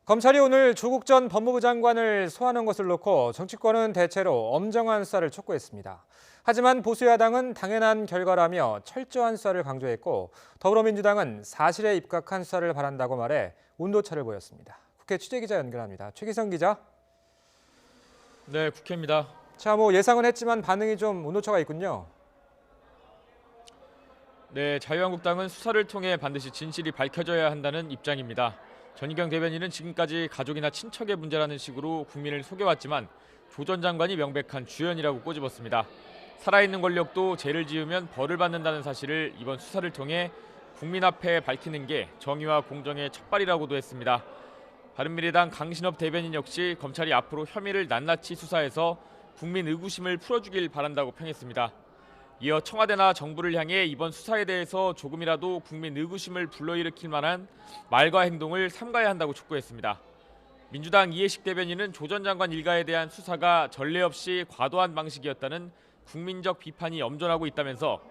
검찰이 오늘 조국 전 법무부 장관을 소환한 것을 놓고 정치권은 대체로 엄정한 수사를 촉구했습니다. 하지만 보수야당은 당연한 결과라며 철저한 수사를 강조했고 더불어민주당은 사실에 입각한 수사를 바란다고 말해 온도차를 보였습니다. 국회 취재기자 연결합니다. 최기성 기자. 네, 국회입니다. 자, 예상은 했지만 반응이 좀 온도차가 있군요. 네, 자유한국당은 수사를 통해 반드시 진실이 밝혀져야 한다는 입장입니다. 전희경 대변인은 지금까지 가족이나 친척의 문제라는 식으로 국민을 속여왔지만 조 전 장관이 명백한 주연이라고 꼬집었습니다. 살아있는 권력도 죄를 지으면 벌을 받는다는 사실을 이번 수사를 통해 국민 앞에 밝히는 게 정의와 공정의 첫발이라고도 했습니다. 바른미래당 강신업 대변인 역시 검찰이 앞으로 혐의를 낱낱이 수사해서 국민 의구심을 풀어주길 바란다고 평했습니다. 이어 청와대나 정부를 향해 이번 수사에 대해서 조금이라도 국민 의구심을 불러일으킬 만한 말과 행동을 삼가야 한다고 촉구했습니다. 민주당 이해식 대변인은 조 전 장관 일가에 대한 수사가 전례 없이 과도한 방식이었다는 국민적 비판이 염전하고 있다면서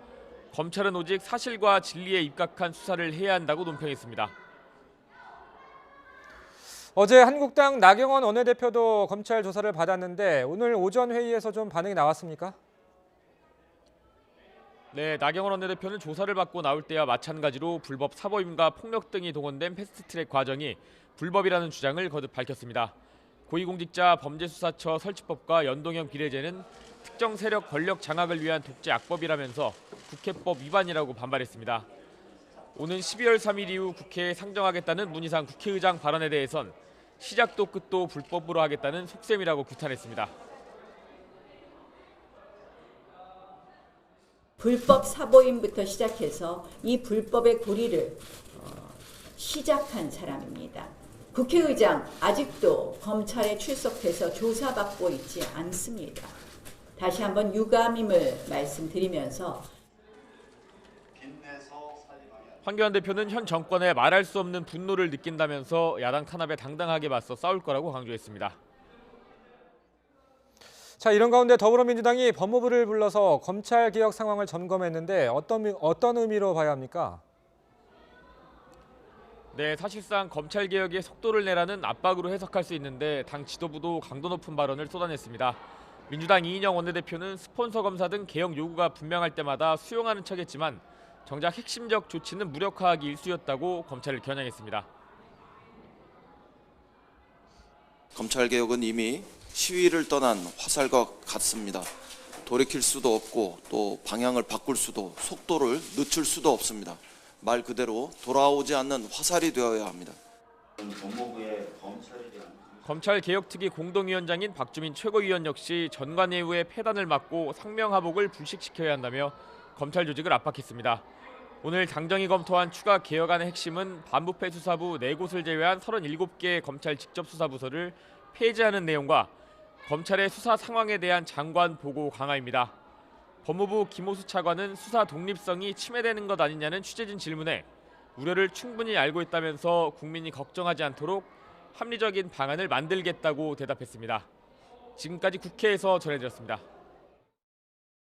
검찰은 오직 사실과 진리에 입각한 수사를 해야 한다고 논평했습니다. 어제 한국당 나경원 원내대표도 검찰 조사를 받았는데 오늘 오전 회의에서 좀 반응이 나왔습니까? 네, 나경원 원내대표는 조사를 받고 나올 때와 마찬가지로 불법 사보임과 폭력 등이 동원된 패스트트랙 과정이 불법이라는 주장을 거듭 밝혔습니다. 고위공직자 범죄수사처 설치법과 연동형 비례제는 특정 세력 권력 장악을 위한 독재 악법이라면서 국회법 위반이라고 반발했습니다. 오는 12월 3일 이후 국회에 상정하겠다는 문희상 국회의장 발언에 대해선 시작도 끝도 불법으로 하겠다는 속셈이라고 규탄했습니다. 불법 사보임부터 시작해서 이 불법의 고리를 시작한 사람입니다. 국회의장 아직도 검찰에 출석해서 조사받고 있지 않습니다. 다시 한번 유감임을 말씀드리면서 황교안 대표는 현 정권에 말할 수 없는 분노를 느낀다면서 야당 탄압에 당당하게 맞서 싸울 거라고 강조했습니다. 자, 이런 가운데 더불어민주당이 법무부를 불러서 검찰 개혁 상황을 점검했는데 어떤 의미로 봐야 합니까? 네, 사실상 검찰 개혁에 속도를 내라는 압박으로 해석할 수 있는데 당 지도부도 강도 높은 발언을 쏟아냈습니다. 민주당 이인영 원내대표는 스폰서 검사 등 개혁 요구가 분명할 때마다 수용하는 척했지만 정작 핵심적 조치는 무력화하기 일쑤였다고 검찰을 겨냥했습니다. 검찰개혁은 이미 시위를 떠난 화살과 같습니다. 돌이킬 수도 없고 또 방향을 바꿀 수도 속도를 늦출 수도 없습니다. 말 그대로 돌아오지 않는 화살이 되어야 합니다. 검찰개혁특위 공동위원장인 박주민 최고위원 역시 전관예우의 폐단을 막고 상명하복을 불식시켜야 한다며 검찰 조직을 압박했습니다. 오늘 당정이 검토한 추가 개혁안의 핵심은 반부패 수사부 4곳을 제외한 37개의 검찰 직접수사부서를 폐지하는 내용과 검찰의 수사 상황에 대한 장관 보고 강화입니다. 법무부 김호수 차관은 수사 독립성이 침해되는 것 아니냐는 취재진 질문에 우려를 충분히 알고 있다면서 국민이 걱정하지 않도록 합리적인 방안을 만들겠다고 대답했습니다. 지금까지 국회에서 전해드렸습니다.